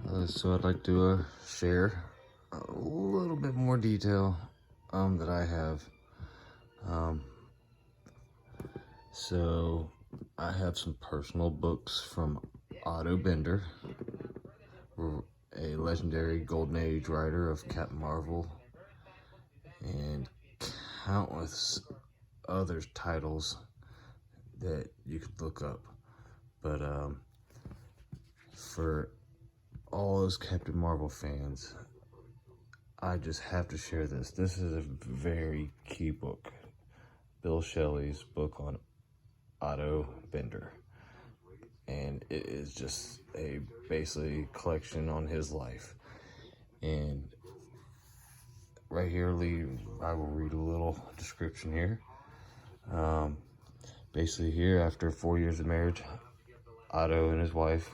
So I'd like to share a little bit more detail that I have. Um, so I have some personal books from Otto Binder, a legendary Golden Age writer of Captain Marvel and countless other titles that you could look up. But for all those Captain Marvel fans, I just have to share this. This is a very key book. Bill Shelley's book on Otto Binder. And it is just a basically collection on his life. And right here, I will read a little description here. Basically here, after 4 years of marriage, Otto and his wife,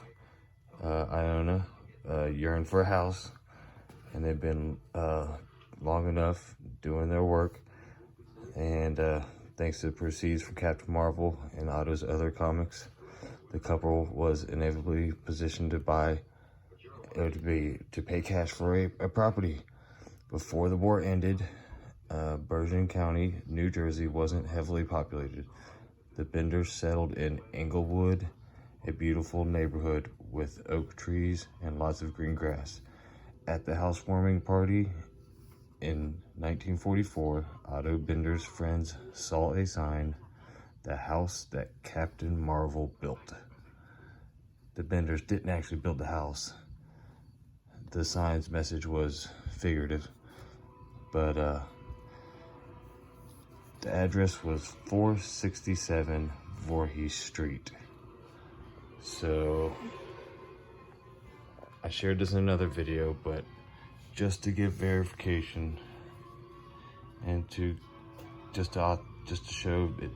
Iona, yearn for a house. And they've been long enough doing their work. And thanks to the proceeds from Captain Marvel and Otto's other comics, the couple was inevitably positioned to pay cash for a property. Before the war ended, Bergen County, New Jersey wasn't heavily populated. The Binders settled in Englewood, a beautiful neighborhood with oak trees and lots of green grass. At the housewarming party in 1944, Otto Binder's friends saw a sign, "The house that Captain Marvel built." The Binders didn't actually build the house. The sign's message was figurative, but the address was 467 Voorhees Street. So I shared this in another video, but just to give verification and just to show it,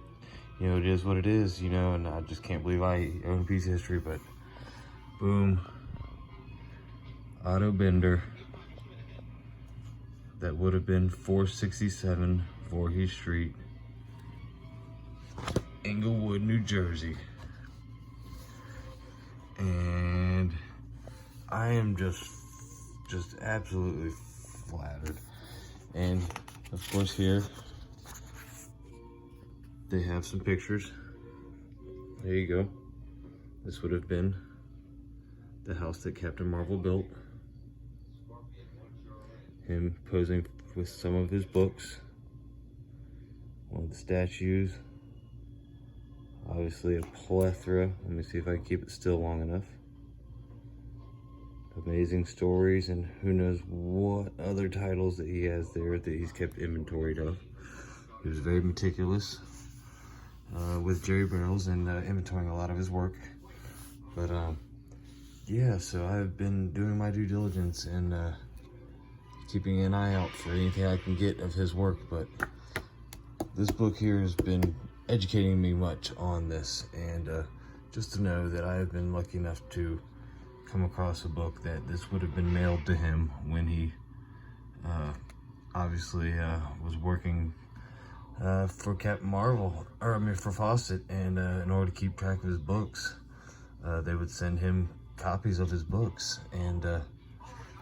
it is what it is, and I just can't believe I own a piece of history. But boom, Otto Binder. That would have been 467 Voorhees Street, Englewood, New Jersey. And I am just absolutely flattered. And of course here they have some pictures. There you go. This would have been the house that Captain Marvel built. Him posing with some of his books. One of the statues. Obviously a plethora. Let me see if I can keep it still long enough. Amazing stories, and who knows what other titles that he has there that he's kept inventoried of. He was very meticulous with Jerry Barrels and inventorying a lot of his work. But yeah, so I've been doing my due diligence and keeping an eye out for anything I can get of his work. But this book here has been educating me much on this, and just to know that I have been lucky enough to come across a book that this would have been mailed to him when he obviously was working for Captain Marvel, for Fawcett, and in order to keep track of his books, they would send him copies of his books. And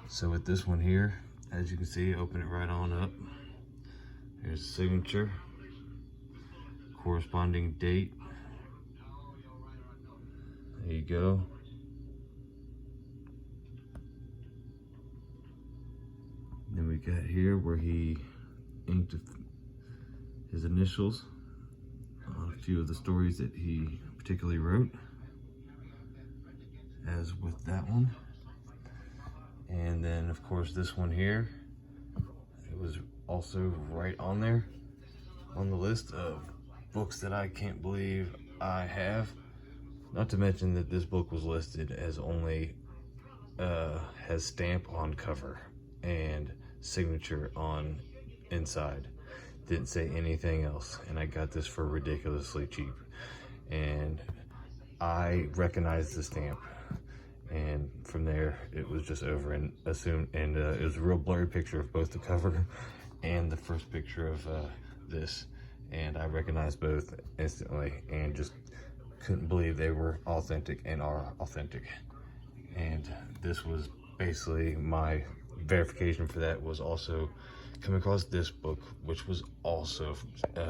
so with this one here, as you can see, open it right on up. Here's the signature, corresponding date. There you go. Then we got here where he inked his initials on a few of the stories that he particularly wrote, as with that one. And then of course this one here, it was also right on there on the list of books that I can't believe I have. Not to mention that this book was listed as only has stamp on cover and signature on inside. Didn't say anything else, and I got this for ridiculously cheap. And I recognized the stamp, and from there it was just over and assumed. And it was a real blurry picture of both the cover and the first picture of this, and I recognized both instantly, and just couldn't believe they were authentic and are authentic. And this was basically my verification for that was also coming across this book, which was also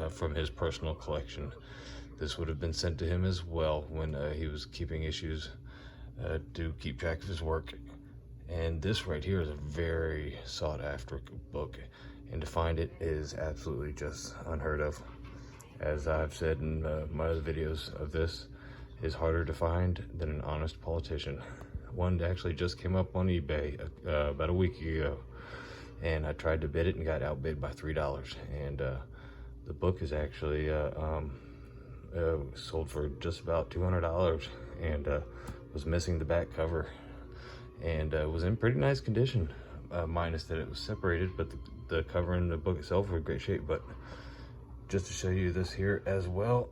from his personal collection. This would have been sent to him as well when he was keeping issues to keep track of his work. And this right here is a very sought after book, and to find it is absolutely just unheard of. As I've said in my other videos of this, is harder to find than an honest politician. One actually just came up on eBay about a week ago, and I tried to bid it and got outbid by $3. And the book is actually sold for just about $200, and was missing the back cover, and was in pretty nice condition, minus that it was separated, but the cover and the book itself were in great shape. But just to show you this here as well,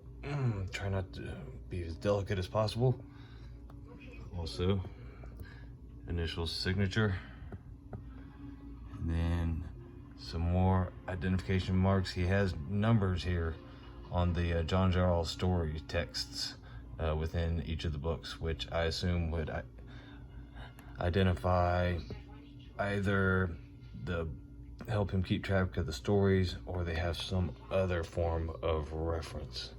try not to be as delicate as possible. Also, initial signature, and then some more identification marks. He has numbers here on the John Jarrell story texts within each of the books, which I assume would identify either the help him keep track of the stories, or they have some other form of reference.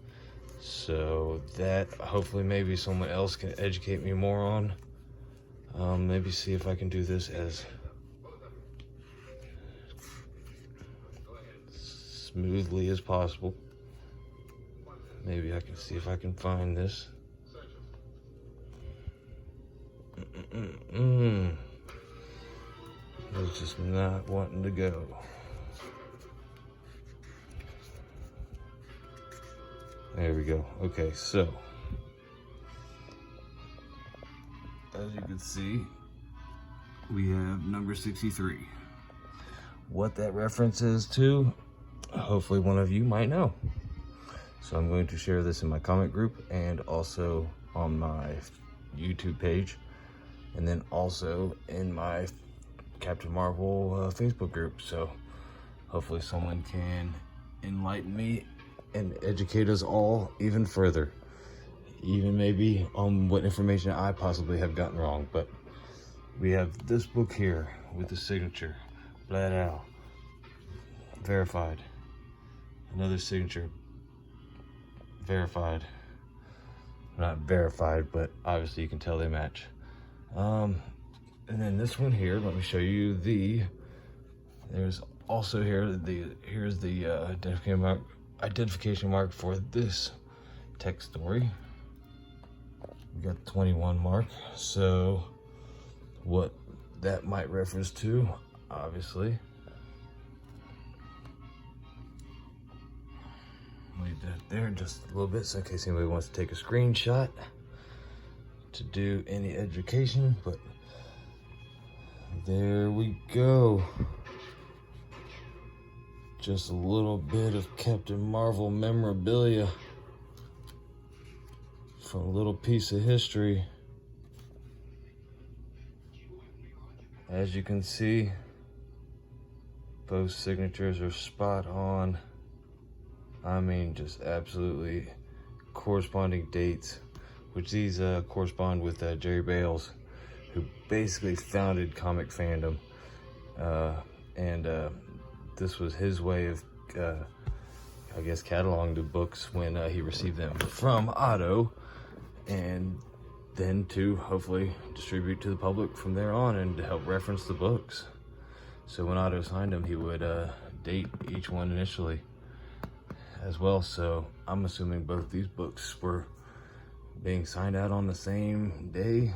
So that hopefully maybe someone else can educate me more on. Maybe see if I can do this as smoothly as possible. Maybe I can see if I can find this. It's just not wanting to go. There we go. Okay, so as you can see, we have number 63. What that reference is to, hopefully one of you might know. So I'm going to share this in my comment group and also on my YouTube page, and then also in my Captain Marvel Facebook group. So hopefully someone can enlighten me and educate us all even further, even maybe on what information I possibly have gotten wrong. But we have this book here with the signature, bled out, verified. Another signature, verified. Not verified, but obviously you can tell they match. And then this one here, let me show you there's also here's the identification mark for this text story. We got the 21 mark. So what that might reference to, obviously. Leave that there just a little bit, so in case anybody wants to take a screenshot to do any education. But there we go. Just a little bit of Captain Marvel memorabilia from a little piece of history. As you can see, both signatures are spot on. I mean, just absolutely corresponding dates, which these correspond with Jerry Bales, who basically founded comic fandom. And this was his way of, I guess, cataloging the books when he received them from Otto, and then to hopefully distribute to the public from there on and to help reference the books. So when Otto signed them, he would date each one initially as well. So I'm assuming both these books were being signed out on the same day,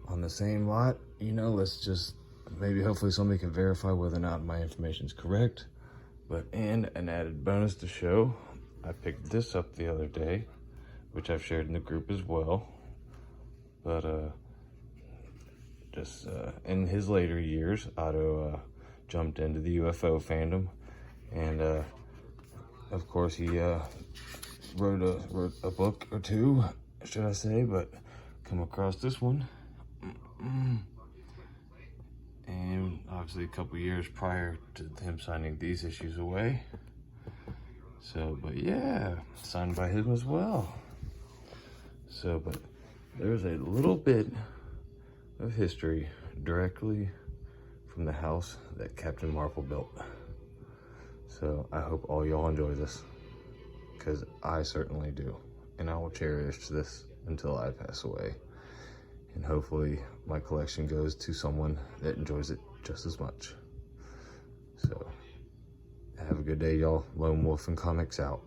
on the same lot. You know, let's just maybe hopefully somebody can verify whether or not my information is correct. But and an added bonus to show, I picked this up the other day, which I've shared in the group as well. But just in his later years, Otto jumped into the UFO fandom, and of course he wrote a book or two, should I say, but come across this one. And obviously a couple years prior to him signing these issues away. So, but yeah, signed by him as well. So, but there's a little bit of history directly from the house that Captain Marvel built. So I hope all y'all enjoy this, because I certainly do. And I will cherish this until I pass away. And hopefully my collection goes to someone that enjoys it just as much. So have a good day, y'all. Lone Wolf and Comics out.